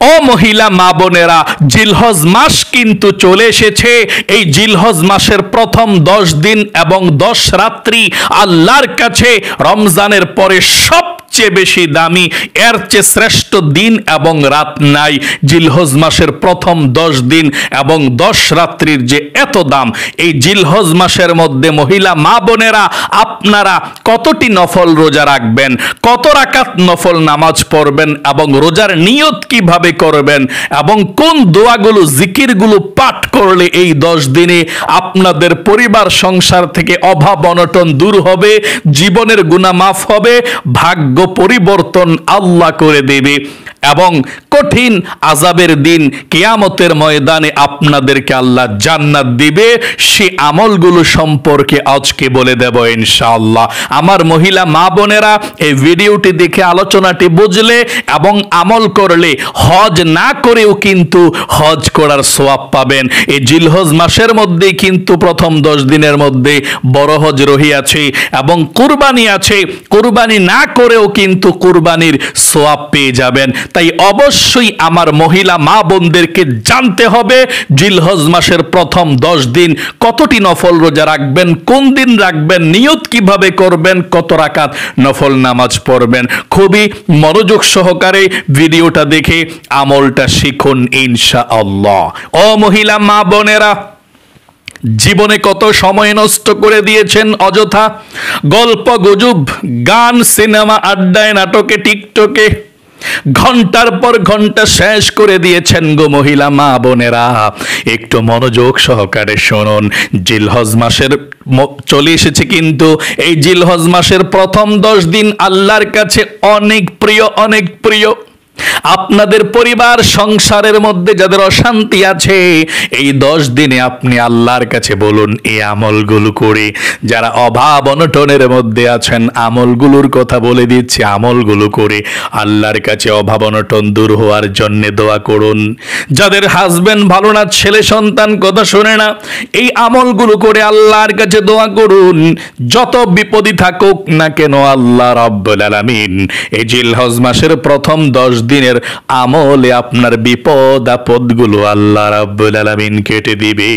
ও মহিলা মা বোনেরা, জিলহজ মাস কিন্তু চলে এসেছে। এই জিলহজ মাসের প্রথম 10 দিন এবং 10 রাত্রি আল্লাহর কাছে রমজানের পরে সবচেয়ে বেশি দামি, এর চেয়ে শ্রেষ্ঠ দিন এবং রাত নাই। জিলহজ মাসের প্রথম 10 দিন এবং 10 রাত্রির যে এত দাম, এই জিলহজ মাসের মধ্যে মহিলা মা বোনেরা আপনারা কতটি নফল রোজা রাখবেন, কত রাকাত নফল নামাজ পড়বেন এবং রোজার নিয়ত কিভাবে করবেন এবং কোন দোয়াগুলো জিকিরগুলো পাঠ করলে এই 10 দিনে আপনাদের পরিবার সংসার থেকে অভাব অনটন দূর হবে, জীবনের গুনাহ মাফ হবে, ভাগ্য পরিবর্তন আল্লাহ করে দেবে এবং কঠিন আযাবের দিন কিয়ামতের ময়দানে আপনাদেরকে আল্লাহ জান্নাত দিবে। সেই আমলগুলো সম্পর্কে আজকে বলে দেব ইনশাআল্লাহ। আমার মহিলা মা বোনেরা, এই ভিডিওটি দেখে আলোচনাটি বুঝলে এবং আমল করলে হজ না করেও কিন্তু হজ করার সওয়াব পাবেন। এই জিলহজ মাসের মধ্যে কিন্তু প্রথম 10 দিনের মধ্যে বড় হজ রহিয়াছে এবং কুরবানি আছে। কুরবানি না করেও কিন্তু কুরবানির সওয়াব পেয়ে যাবেন। তাই অবশ্যই আমার মহিলা মা বোনদেরকে জানতে হবে জিলহজ মাসের প্রথম 10 দিন কতটি নফল রোজা রাখবেন, কোন দিন রাখবেন, নিয়ত কিভাবে করবেন, কত রাকাত নফল নামাজ পড়বেন। খুবই মনোযোগ সহকারে ভিডিওটা দেখে আমলটা শিখুন ইনশাআল্লাহ। ও মহিলা মা বোনেরা, জীবনে কত সময় নষ্ট করে দিয়েছেন অযথা গল্প গুজব, গান, সিনেমা, আড্ডায়, নাটকে, টিকটকে ঘন্টার পর ঘন্টা শেষ করে দিয়েছেন গো মহিলা মা বোনেরা। একটু মনোযোগ সহকারে শুনুন। জিলহজ মাসের চলে এসেছে, কিন্তু এই জিলহজ মাসের প্রথম 10 দিন আল্লাহর কাছে অনেক প্রিয়, অনেক প্রিয়। আপনাদের পরিবার সংসারের মধ্যে যাদের অশান্তি আছে, এই 10 দিনে আপনি আল্লাহর কাছে বলুন এই আমলগুলো করে। যারা অভাব অনটনের মধ্যে আছেন, আমলগুলোর কথা বলে দিচ্ছি, আমলগুলো করে আল্লাহর কাছে অভাব অনটন দূর হওয়ার জন্য দোয়া করুন। যাদের হাজবেন্ড ভালো না, ছেলে সন্তান কথা শোনে না, এই আমলগুলো করে আল্লাহর কাছে দোয়া করুন। যত বিপদই থাকুক না কেন, আল্লাহ রাব্বুল আলামিন এই জিলহজ মাসের প্রথম 10 দিনের আমলে আপনার বিপদ আপদগুলো আল্লাহ রাব্বুল আলামিন কেটে দিবে।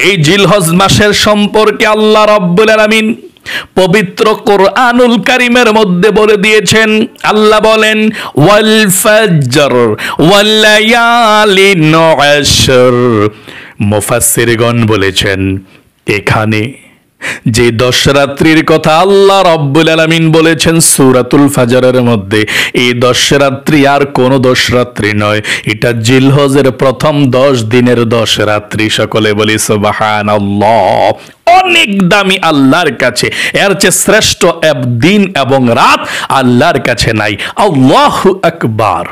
এই জিলহজ মাসের সম্পর্কে আল্লাহ রাব্বুল আলামিন পবিত্র কোরআনুল কারীমের মধ্যে বলে দিয়েছেন। আল্লাহ বলেন, ওয়াল ফাজর ওয়াল লায়ালিন আশর। মুফাসসিরগণ বলেছেন, এখানে যে 10 রাত্রির কথা আল্লাহ রাব্বুল আলামিন বলেছেন সূরাতুল ফাজরের মধ্যে, এই 10 রাত্রি আর কোন 10 রাত্রি নয়, এটা জিলহজের প্রথম 10 দিনের 10 রাত্রি। সকলে বলি সুবহানাল্লাহ। অনেক দামি আল্লাহর কাছে, এর চেয়ে শ্রেষ্ঠ দিন এবং রাত আল্লাহর কাছে নাই। আল্লাহু আকবার।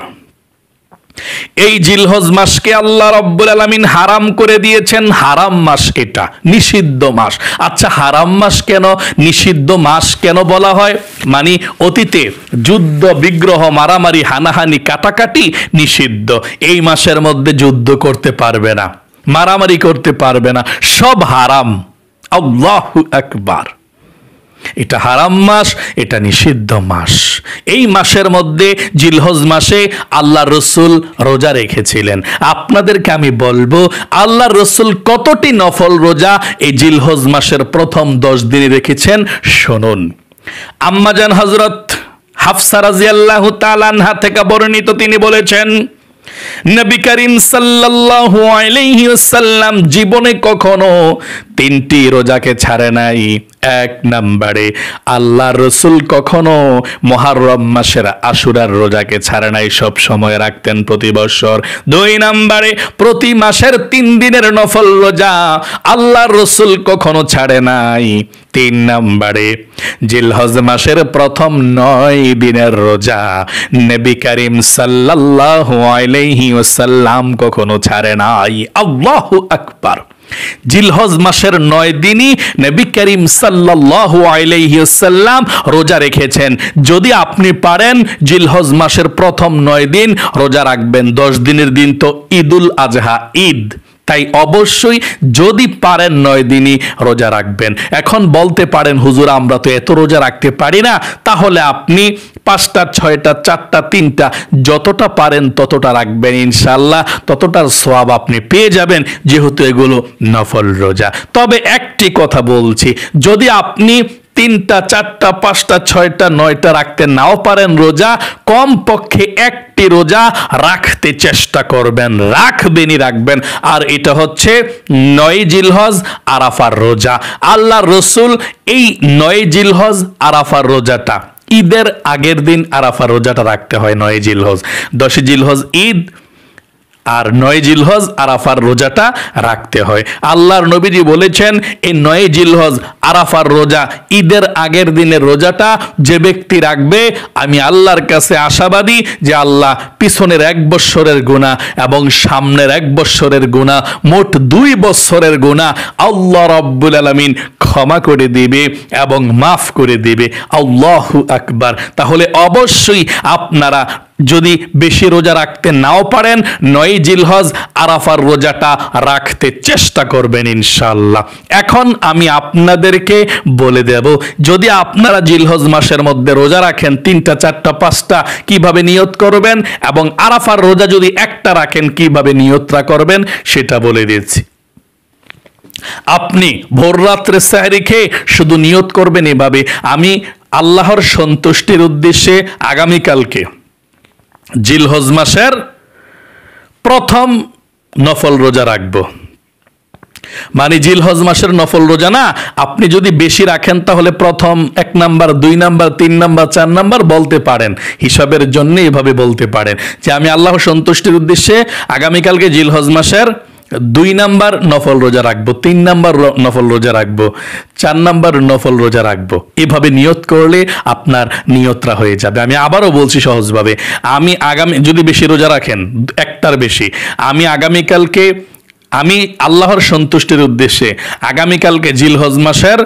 এই জিলহজ মাসকে আল্লাহ রাব্বুল আলামিন হারাম করে দিয়েছেন। হারাম মাস, এটা নিষিদ্ধ মাস। আচ্ছা, হারাম মাস কেন, নিষিদ্ধ মাস কেন বলা হয়? মানে অতীতে যুদ্ধ বিগ্রহ, মারামারি, হানাহানি, কাটাকাটি নিষিদ্ধ। এই মাসের মধ্যে যুদ্ধ করতে পারবে না, মারামারি করতে পারবে না, সব হারাম। আল্লাহু আকবার। এটা হারাম মাস, এটা নিষিদ্ধ মাস। এই মাসের মধ্যে জিলহজ মাসে আল্লাহ রসুল রোজা রেখেছিলেন। আপনাদেরকে আমি বলবো আল্লাহ রসুল কতটি নফল রোজা এই জিলহজ মাসের প্রথম 10 দিনে রেখেছেন শুনুন। আম্মাজান হযরত হাফসা রাদিয়াল্লাহু তাআলা আনহা থেকে বর্ণিত, তিনি বলেছেন, নবী করিম সাল্লাল্লাহু আলাইহি ওয়াসাল্লাম জীবনে কখনো 3টি রোজাকে ছাড়ে নাই। 1 নম্বরে আল্লাহ রসুল কখনো মুহররম মাসের আশুরার রোজাকে ছাড়ে নাই, সব সময় রাখতেন প্রতি বছর। 2 নম্বরে প্রতি মাসের 3 দিনের নফল রোজা আল্লাহ রসুল কখনো ছাড়ে নাই। 3 নম্বরে জিলহজ মাসের প্রথম 9 দিনের রোজা নবী করিম সাল্লাল্লাহু আলাইহি ওয়াসাল্লাম কখনো ছাড়ে নাই। আল্লাহু আকবার। জিলহজ মাসের 9 দিনই নবী করিম সাল্লাল্লাহু আলাইহি ওয়াসাল্লাম রোজা রেখেছেন। যদি আপনি পারেন জিলহজ মাসের প্রথম 9 দিন রোজা রাখবেন। 10 দিনের দিন তো ঈদুল আজহা, ঈদ, তাই অবশ্যই যদি পারেন 9 দিনই রোজা রাখবেন। এখন বলতে পারেন হুজুর আমরা তো এত রোজা রাখতে পারি না, তাহলে আপনি 5টা 6টা 4টা 3টা যতটা পারেন ততটা রাখবেন, ইনশাআল্লাহ ততটার সওয়াব আপনি পেয়ে যাবেন, যেহেতু এগুলো নফল রোজা। তবে একটি কথা বলছি, যদি আপনি 3টা 4টা 5টা 6টা 9টা রাখতে নাও পারেন রোজা, কমপক্ষে একটি রোজা রাখতে চেষ্টা করবেন, রাখবেন। আর এটা হচ্ছে 9 জিলহজ আরাফার রোজা। আল্লাহ রসুল এই 9 জিলহজ আরাফার রোজাটা, ঈদের আগের দিন আরাফার রোজাটা রাখতে হয় 9 জিলহজ, 10 জিলহজ ঈদ আর 9 জিলহজ আরাফার রোজাটা রাখতে হয়। আল্লাহর নবীজি বলেছেন এই 9 জিলহজ আরাফার রোজা, ঈদের আগের দিনের রোজাটা যে ব্যক্তি রাখবে, আমি আল্লাহর কাছে আশাবাদী যে আল্লাহ পিছনের 1 বৎসরের গুনাহ এবং সামনের 1 বৎসরের গুনাহ, মোট 2 বৎসরের গুনাহ আল্লাহ রাব্বুল আলামিন ক্ষমা করে দিবে এবং মাফ করে দিবে। আল্লাহু আকবার। তাহলে অবশ্যই আপনারা যদি বেশি রোজা রাখতে নাও পারেন, 9 জিলহজ আরাফার রোজাটা রাখতে চেষ্টা করবেন ইনশাআল্লাহ। এখন আমি আপনাদেরকে বলে দেব, যদি আপনারা জিলহজ মাসের মধ্যে রোজা রাখেন 3টা 4টা 5টা কিভাবে নিয়ত করবেন, এবং আরাফার রোজা যদি একটা রাখেন কিভাবে নিয়তটা করবেন সেটা বলে দিচ্ছি। আপনি ভোর রাত্রে সেহরি খেয়ে শুধু নিয়ত করবেন এভাবে, আমি আল্লাহর সন্তুষ্টির উদ্দেশ্যে আগামীকালকে জিলহজ মাসের প্রথম নফল রোজা রাখব। মানে জিলহজ মাসের নফল রোজা না, আপনি যদি বেশি রাখেন তাহলে প্রথম 1 নাম্বার 2 নাম্বার 3 নাম্বার 4 নাম্বার বলতে পারেন, হিসাবের জন্য এভাবে বলতে পারেন যে আমি আল্লাহর সন্তুষ্টির উদ্দেশ্যে আগামীকালকে জিলহজ মাসের 2 নাম্বার নফল রোজা রাখবো, 3 নাম্বার নফল রোজা রাখবো, 4 নাম্বার নফল রোজা রাখবো। এভাবে নিয়ত করলে আপনার নিয়তটা হয়ে যাবে। আমি আবারও বলছি সহজভাবে, আমি আগামী যদি বেশি রোজা রাখেন, একটার বেশি, আমি আগামীকালকে আমি আল্লাহর সন্তুষ্টির উদ্দেশ্যে আগামীকালকে জিলহজ মাসের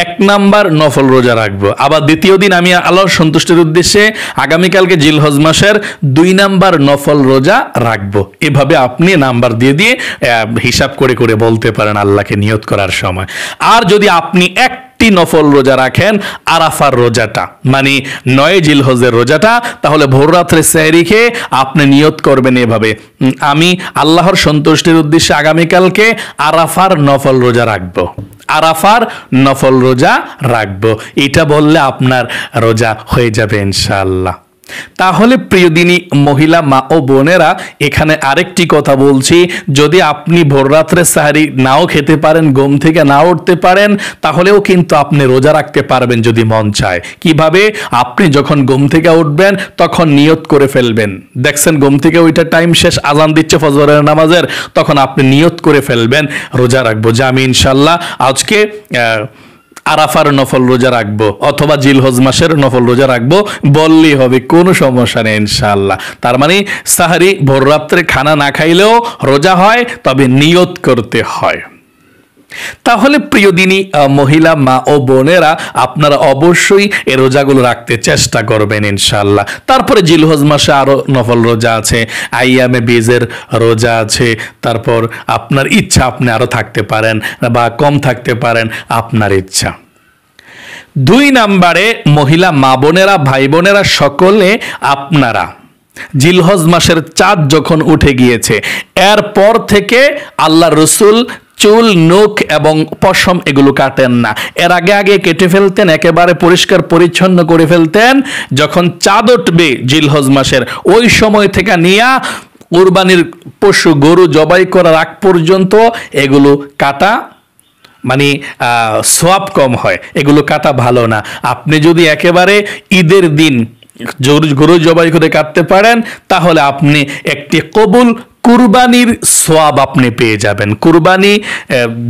1 নাম্বার নফল রোজা রাখবো, আবার দ্বিতীয় দিন আমি আল্লাহর সন্তুষ্টির উদ্দেশ্যে আগামীকালকে জিলহজ মাসের 2 নাম্বার নফল রোজা রাখবো। এভাবে আপনি নাম্বার দিয়ে দিয়ে হিসাব করে করে বলতে পারেন আল্লাহকে নিয়ত করার সময়। আর যদি আপনি একটি নফল রোজা রাখেন আরাফার রোজাটা, মানে 9 জিলহজের রোজাটা, তাহলে ভোর রাত্রে সেহরি খেয়ে আপনি নিয়ত করবেন এভাবে, আমি আল্লাহর সন্তুষ্টির উদ্দেশ্যে আগামীকালকে আরাফার নফল রোজা রাখবো, আরাফার নফল রোজা রাখবো। এটা বললে আপনার রোজা হয়ে যাবে ইনশাআল্লাহ। তাহলে প্রিয় দিনী মহিলা মা ও বোনেরা, এখানে আরেকটি কথা বলছি, যদি আপনি ভোর রাত্রে সাহারি নাও খেতে পারেন, ঘুম থেকে না উঠতে পারেন, তাহলেও কিন্তু আপনি রোজা রাখতে পারবেন যদি মন চায়। কিভাবে? আপনি যখন ঘুম থেকে উঠবেন তখন নিয়ত করে ফেলবেন, দেখছেন ঘুম থেকে ওইটা টাইম শেষ, আজান দিচ্ছে ফজরের নামাজের, তখন আপনি নিয়ত করে ফেলবেন রোজা রাখবো, যে আমি ইনশাল্লাহ আজকে আরাফার নফল রোজা রাখবো অথবা জিলহজ মাসের নফল রোজা রাখবো বললেই হবে, কোনো সমস্যা নেই ইনশাআল্লাহ। তার মানে সাহারি ভোর রাত্রে খানা না খাইলেও রোজা হয়, তবে নিয়ত করতে হয়। তাহলে প্রিয় দিনী মহিলা মা ও বোনেরা, আপনারা অবশ্যই এই রোজাগুলো রাখতে চেষ্টা করবেন ইনশাআল্লাহ। তারপরে জিলহজ মাসে আরো নফল রোজা আছে, আইয়ামে বীজের রোজা আছে, তারপর আপনার ইচ্ছা আপনি আরো থাকতে পারেন বা কম থাকতে পারেন, আপনার ইচ্ছা। 2 নাম্বারে মহিলা মা বোনেরা ভাই বোনেরা সকলে, আপনারা জিলহজ মাসের চাঁদ যখন উঠে গিয়েছে এরপর থেকে আল্লাহ রসুল চুল নখ এবং পশম এগুলো কাটেন না, এর আগে আগে কেটে ফেলতেন, একেবারে পরিষ্কার পরিচ্ছন্ন করে ফেলতেন। যখন চাঁদ উঠবে জিলহজ মাসের ওই সময় থেকে নিয়ে কুরবানির পশু গরু জবাই করার আগ পর্যন্ত এগুলো কাটা মানে সওয়াব কম হয়, এগুলো কাটা ভালো না। আপনি যদি একেবারে ঈদের দিন গরু জবাই করে কাটতে পারেন, তাহলে আপনি একটি কবুল কুরবানির সওয়াব আপনি পেয়ে যাবেন। কুরবানি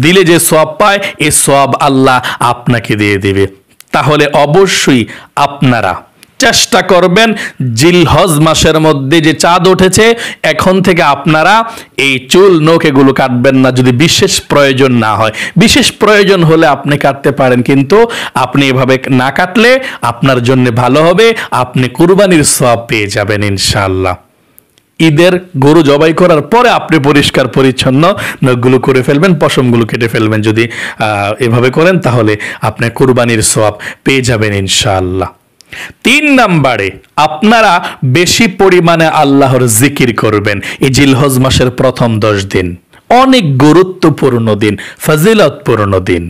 দিলে যে সওয়াব পায়, এই সওয়াব আল্লাহ আপনাকে দিয়ে দেবে। তাহলে অবশ্যই আপনারা চেষ্টা করবেন জিলহজ মাসের মধ্যে যে চাঁদ উঠেছে এখন থেকে আপনারা এই চুল নখ এগুলো কাটবেন না, যদি বিশেষ প্রয়োজন না হয়। বিশেষ প্রয়োজন হলে আপনি কাটতে পারেন, কিন্তু আপনি এভাবে না কাটলে আপনার জন্য ভালো হবে, আপনি কুরবানির সওয়াব পেয়ে যাবেন ইনশাআল্লাহ। ঈদের গরু জবাই করার পরে আপনি পরিষ্কার পরিচ্ছন্ন নখগুলো করে ফেলবেন, পশমগুলো কেটে ফেলবেন। যদি এভাবে করেন তাহলে আপনি কুরবানির সওয়াব পেয়ে যাবেন ইনশাআল্লাহ। 3 নম্বরে আপনারা বেশি পরিমাণে আল্লাহর জিকির করবেন। এই জিলহজ মাসের প্রথম 10 দিন অনেক গুরুত্বপূর্ণ দিন, ফজিলতপূর্ণ দিন,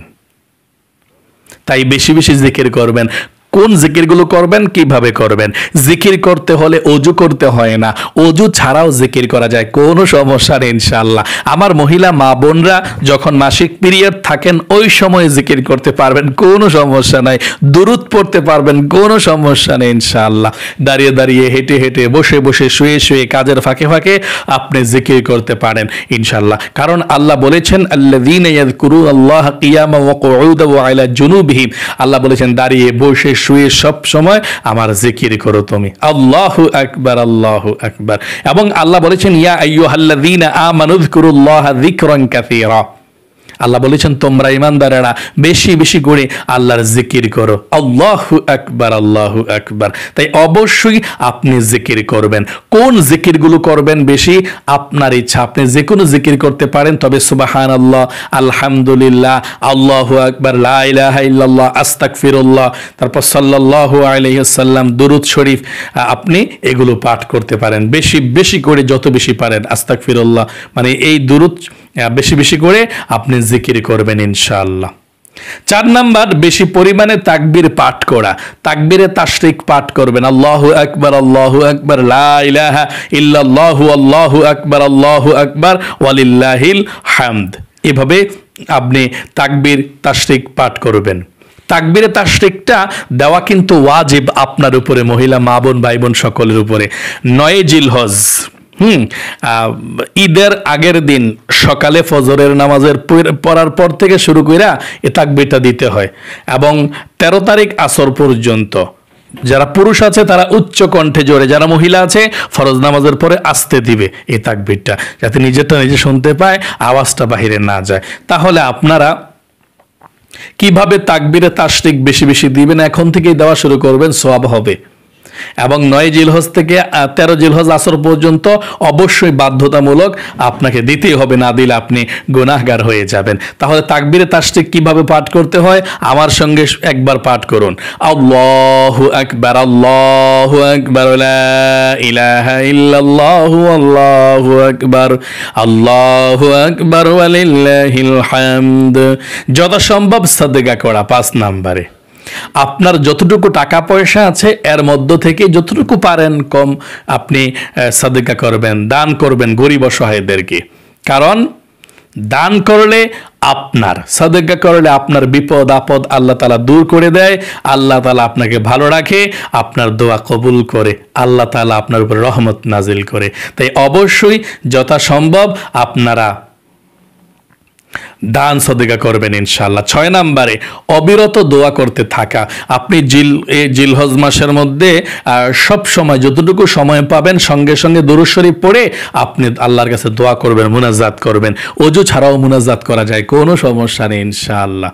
তাই বেশি বেশি জিকির করবেন। কোন জিকিরগুলো করবেন, কিভাবে করবেন? জিকির করতে হলে অজু করতে হয় না, অজু ছাড়াও জিকির করা যায়, কোনো সমস্যা নেই ইনশাআল্লাহ। আমার মহিলা মা বোনরা যখন মাসিক পিরিয়ড থাকেন ওই সময় জিকির করতে পারবেন, কোনো সমস্যা নাই। দুরূদ পড়তে পারবেন, কোনো সমস্যা নেই ইনশাআল্লাহ। দাঁড়িয়ে দাঁড়িয়ে, হেঁটে হেঁটে, বসে বসে, শুয়ে শুয়ে, কাজের ফাঁকে ফাঁকে আপনি জিকির করতে পারেন ইনশাআল্লাহ। কারণ আল্লাহ বলেছেন আল্লাযীনা ইয়াযকুরুনাল্লাহা কিয়ামান ওয়া কুউদান ওয়া আলা জুনুবিহিম, আল্লাহ বলেছেন দাঁড়িয়ে বসে শুয়ে সব সময় আমার জিকির করো তুমি। আল্লাহু আকবার, আল্লাহু আকবার। এবং আল্লাহ বলেছেন ইয়া আইয়ুহাল্লাযীনা আমানু যকুরুল্লাহা যিকরান কাসীরা, আল্লাহ বলেছেন তোমরা ঈমানদারেরা বেশি বেশি করে আল্লাহর জিকির করো। আল্লাহু আকবার, আল্লাহু আকবার। তাই অবশ্যই আপনি জিকির করবেন। কোন জিকিরগুলো করবেন বেশি আপনার ইচ্ছা, আপনি যে কোনো জিকির করতে পারেন, তবে সুবহানাল্লাহ, আলহামদুলিল্লাহ, আল্লাহু আকবার, লা ইলাহা ইল্লাল্লাহ, আস্তাগফিরুল্লাহ, তারপর সাল্লাল্লাহু আলাইহি ওয়াসাল্লাম, দুরূদ শরীফ, আপনি এগুলো পাঠ করতে পারেন বেশি বেশি করে, যত বেশি পারেন। আস্তাগফিরুল্লাহ মানে এই দুরূদ বেশি বেশি করে আপনি জিকির করবেন ইনশাআল্লাহ। 4 নাম্বার, বেশি পরিমাণে তাকবীর পাঠ করা, তাকবীরে তাশরিক পাঠ করবেন। আল্লাহু আকবার, আল্লাহু আকবার, লা ইলাহা ইল্লাল্লাহু, আল্লাহু আকবার, আল্লাহু আকবার, ওয়ালিল্লাহিল হামদ। এভাবে আপনি তাকবীর তাশরিক পাঠ করবেন। তাকবীরে তাশরিকটা দেওয়া কিন্তু ওয়াজিব আপনার উপরে, মহিলা মা বোন ভাই বোন সকলের উপরে। 9 জিলহজ ঈদের আগের দিন সকালে ফজরের নামাজের পড়ার পর থেকে শুরু কইরা এ তাকবীরটা দিতে হয়, এবং 13 তারিখ আসর পর্যন্ত যারা পুরুষ আছে তারা উচ্চ কণ্ঠে জোরে, যারা মহিলা আছে ফরজ নামাজের পরে আস্তে দিবে এই তাকবীরটা, যাতে নিজেরটা নিজে শুনতে পায়, আওয়াজটা বাহিরে না যায়। তাহলে আপনারা কিভাবে তাকবীরে তাশরিক বেশি বেশি দিবেন, এখন থেকেই দেওয়া শুরু করবেন, সওয়াব হবে। এবং 9 জিলহজ থেকে 13 জিলহজ আসর পর্যন্ত অবশ্যই বাধ্যতামূলক আপনাকে দিতেই হবে, না দিলে আপনি গুনাহগার হয়ে যাবেন। তাহলে তাকবীরে তাশরিক কিভাবে পাঠ করতে হয় আমার সঙ্গে একবার পাঠ করুন। আল্লাহু আকবার, আল্লাহু আকবার, লা ইলাহা ইল্লাল্লাহু, আল্লাহু আকবার, আল্লাহু আকবার, ওয়ালিল্লাহিল হামদ। যথাসম্ভব সাদকা করা। 5 নম্বরে আপনার যতটুকু টাকা পয়সা আছে এর মধ্য থেকে যতটুকু পারেন কম আপনি সাদকা করবেন, দান করবেন গরিব অসহায়দেরকে। কারণ দান করলে আপনার, সাদকা করলে আপনার বিপদ আপদ আল্লাহ তাআলা দূর করে দেয়, আল্লাহ তাআলা আপনাকে ভালো রাখে, আপনার দোয়া কবুল করে, আল্লাহ তাআলা আপনার উপর রহমত নাজিল করে। তাই অবশ্যই যথাসম্ভব আপনারা দান সদকা করবেন ইনশাআল্লাহ। 6 নম্বরে অবিরত দোয়া করতে থাকা। আপনি জিলহজ মাসের মধ্যে সব সময় যতটুকু সময় পাবেন সঙ্গে সঙ্গে দুরূদ শরীফ পড়ে আপনি আল্লাহর কাছে দোয়া করবেন, মুনাজাত করবেন। অজু ছাড়াও মুনাজাত করা যায়, কোনো সমস্যা নেই ইনশাআল্লাহ।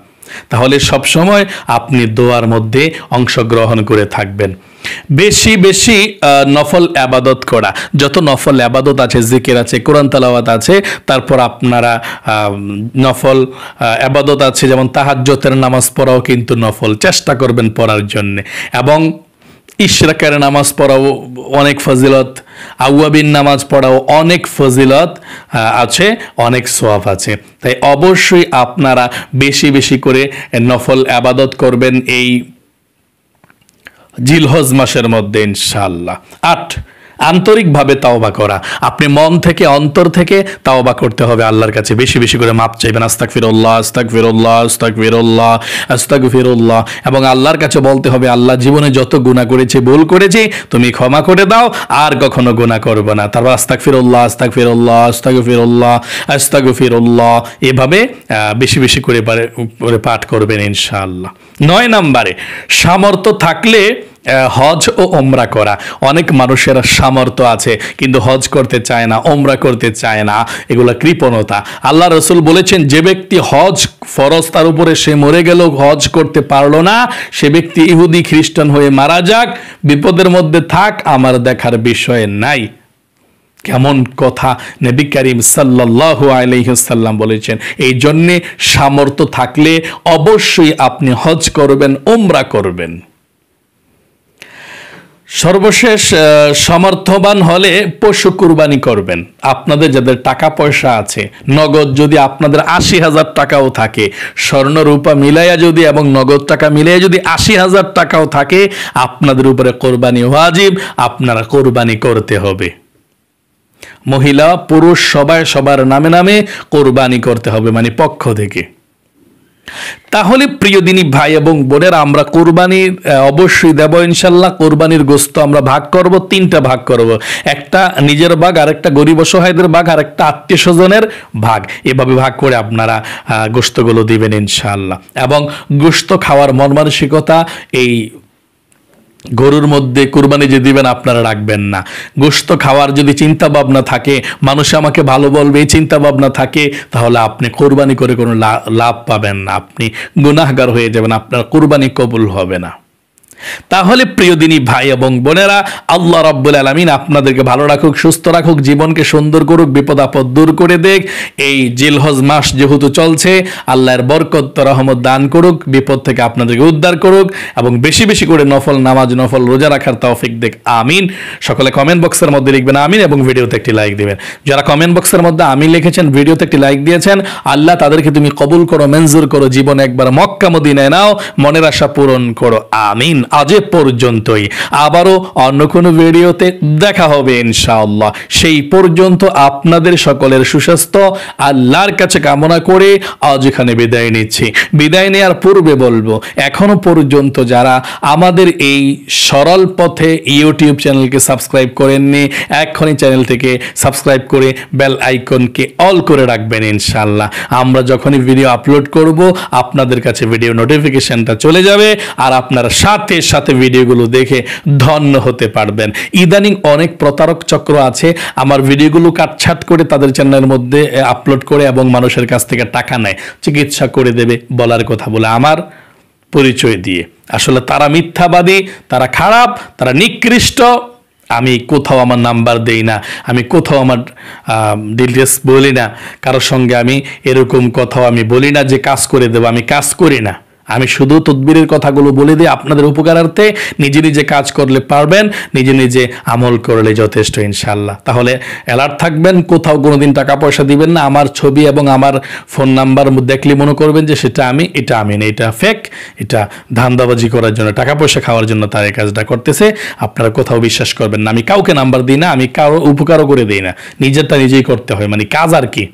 তাহলে সব সময় আপনি দোয়ার মধ্যে অংশগ্রহণ করে থাকবেন। বেশি বেশি নফল ইবাদত করা, যত নফল ইবাদত আছে, জিকির আছে, কোরআন তেলাওয়াত আছে, তারপর আপনারা নফল ইবাদত আছে, যেমন তাহাজ্জুদের নামাজ পড়াও কিন্তু নফল, চেষ্টা করবেন পড়ার জন্য। এবং ইশরাকের নামাজ পড়াও অনেক ফজিলত, আওয়াবিন নামাজ পড়াও অনেক ফজিলত আছে, অনেক সওয়াব আছে। তাই অবশ্যই আপনারা বেশি বেশি করে নফল ইবাদত করবেন এই জিলহজ মাসের মধ্যে ইনশাআল্লাহ। 8 আন্তরিকভাবে তাওবা করা। আপনি মন থেকে, অন্তর থেকে তাওবা করতে হবে আল্লাহর কাছে, বেশি বেশি করে মাপ চাইবেন। আস্তাগফিরুল্লাহ, আস্তাগফিরুল্লাহ, আস্তাগফিরুল্লাহ, আস্তাগফিরুল্লাহ। এবং আল্লাহর কাছে বলতে হবে, আল্লাহ জীবনে যত গুনাহ করেছি, ভুল করেছি, তুমি ক্ষমা করে দাও, আর কখনো গুনাহ করব না। তারপর আস্তাগফিরুল্লাহ, আস্তাগফিরুল্লাহ, আস্তাগফিরুল্লাহ, আস্তাগফিরুল্লাহ, এভাবে বেশি বেশি করে পাঠ করবেন ইনশাআল্লাহ। 9 নম্বরে সামর্থ্য থাকলে হজ ও ওমরা করা। অনেক মানুষের সামর্থ্য আছে কিন্তু হজ করতে চায় না, ওমরা করতে চায় না, এগুলো কৃপণতা। আল্লাহ রাসূল বলেছেন, যে ব্যক্তি হজ ফরজ তার উপরে, সে মরে গেল হজ করতে পারলো না, সে ব্যক্তি ইহুদি খ্রিস্টান হয়ে মারা যাক, বিপদের মধ্যে থাক, আমার দেখার বিষয় নাই। কেমন কথা নবী করিম সাল্লাল্লাহু আলাইহি ওয়াসাল্লাম বলেছেন। এই জন্যে সামর্থ্য থাকলে অবশ্যই আপনি হজ করবেন, উমরা করবেন। সর্বশেষ সমর্থবান হলে পশু কুরবানি করবেন। আপনাদের যাদের টাকা পয়সা আছে, নগদ যদি আপনাদের ৮০,০০০ টাকাও থাকে, স্বর্ণ রূপা মিলাইয়া যদি এবং নগদ টাকা মিলাইয়া যদি ৮০,০০০ টাকাও থাকে, আপনাদের উপরে কোরবানি ওয়াজিব, আপনারা কোরবানি করতে হবে। মহিলা পুরুষ সবাই সবার নামে নামে কোরবানি করতে হবে, মানে পক্ষ থেকে। তাহলে প্রিয় দিনী ভাই এবং বোনেরা, আমরা কোরবানি অবশ্যই দেব ইনশাল্লাহ। কোরবানির গোশত আমরা ভাগ করব, 3টা ভাগ করব। একটা নিজের ভাগ, আরেকটা গরিব অসহায়দের ভাগ, আরেকটা আত্মীয় স্বজনের ভাগ। এভাবে ভাগ করে আপনারা গোশতগুলো দিবেন ইনশাল্লাহ। এবং গোশত খাওয়ার মন মানসিকতা এই গরুর মধ্যে কুরবানি যে দিবেন আপনারা রাখবেন না। গোশত খাওয়ার যদি চিন্তা ভাবনা থাকে, মানুষ আমাকে ভালো বলবে এই চিন্তা ভাবনা থাকে, তাহলে আপনি কোরবানি করে কোনো লাভ পাবেন না, আপনি গুনাহগার হয়ে যাবেন, আপনার কোরবানি কবুল হবে না। তাহলে প্রিয় দিনী ভাই এবং বোনেরা, আল্লাহ রাব্বুল আলামিন আপনাদেরকে ভালো রাখুক, সুস্থ রাখুক, জীবনকে সুন্দর করুক, বিপদ আপদ দূর করে দেখ। এই জিলহজ মাস যেহেতু চলছে, আল্লাহর বরকত রহমত দান করুক, বিপদ থেকে আপনাদেরকে উদ্ধার করুক, এবং বেশি বেশি করে নফল নামাজ, নফল রোজা রাখার তৌফিক দেখ, আমিন। সকলে কমেন্ট বক্সের মধ্যে লিখবেন আমিন, এবং ভিডিওতে একটি লাইক দিবেন। যারা কমেন্ট বক্সের মধ্যে আমিন লিখেছেন, ভিডিওতে একটি লাইক দিয়েছেন, আল্লাহ তাদেরকে তুমি কবুল করো, মঞ্জুর করো, জীবনে একবার মক্কা মদিনায় নাও, মনের আশা পূরণ করো, আমিন। আজ পর্যন্তই, আবারও অন্য কোনো ভিডিওতে দেখা হবে ইনশাআল্লাহ। সেই পর্যন্ত আপনাদের সকলের সুস্বাস্থ্য আল্লাহর কাছে কামনা করে আজ এখানে বিদায় নিচ্ছি। বিদায় নেওয়ার পূর্বে বলবো, এখনো পর্যন্ত যারা আমাদের এই সরল পথে ইউটিউব চ্যানেলকে সাবস্ক্রাইব করেননি, এখনই চ্যানেল থেকে সাবস্ক্রাইব করে বেল আইকনকে অল করে রাখবেন ইনশাআল্লাহ। আমরা যখনই ভিডিও আপলোড করব, আপনাদের কাছে ভিডিও নোটিফিকেশনটা চলে যাবে, আর আপনারা সাথে সাথে ভিডিওগুলো দেখে ধন্য হতে পারবেন। ইদানিং অনেক প্রতারক চক্র আছে, আমার ভিডিওগুলো কাটছাট করে তাদের চ্যানেলের মধ্যে আপলোড করে এবং মানুষের কাছ থেকে টাকা নেয়, চিকিৎসা করে দেবে বলার কথা বলে আমার পরিচয় দিয়ে। আসলে তারা মিথ্যাবাদী, তারা খারাপ, তারা নিকৃষ্ট। আমি কোথাও আমার নাম্বার দেই না, আমি কোথাও আমার ডিটেলস বলি না, কারোর সঙ্গে আমি এরকম কথাও আমি বলি না যে কাজ করে দেবো, আমি কাজ করি না। আমি শুধু তদবিরের কথাগুলো বলে দিই আপনাদের উপকারার্থে। নিজে নিজে কাজ করলে পারবেন, নিজে নিজে আমল করলে যথেষ্ট ইনশাল্লাহ। তাহলে অ্যালার্ট থাকবেন, কোথাও কোনোদিন টাকা পয়সা দিবেন না। আমার ছবি এবং আমার ফোন নাম্বার দেখলে মনে করবেন যে সেটা আমি, এটা আমি না, এটা ফেক, এটা ধান্দাবাজি করার জন্য, টাকা পয়সা খাওয়ার জন্য তারা এই কাজটা করতেছে। আপনারা কোথাও বিশ্বাস করবেন না। আমি কাউকে নাম্বার দিই না, আমি কারো উপকারও করে দিই না, নিজেরটা নিজেই করতে হয়, মানে কাজ আর কি।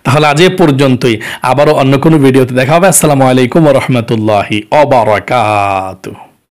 তাহলে আজ এ পর্যন্তই, আবারও অন্য কোনো ভিডিওতে দেখা হবে। আসসালামু আলাইকুম ওয়া রাহমাতুল্লাহি ওয়া বারাকাতুহু।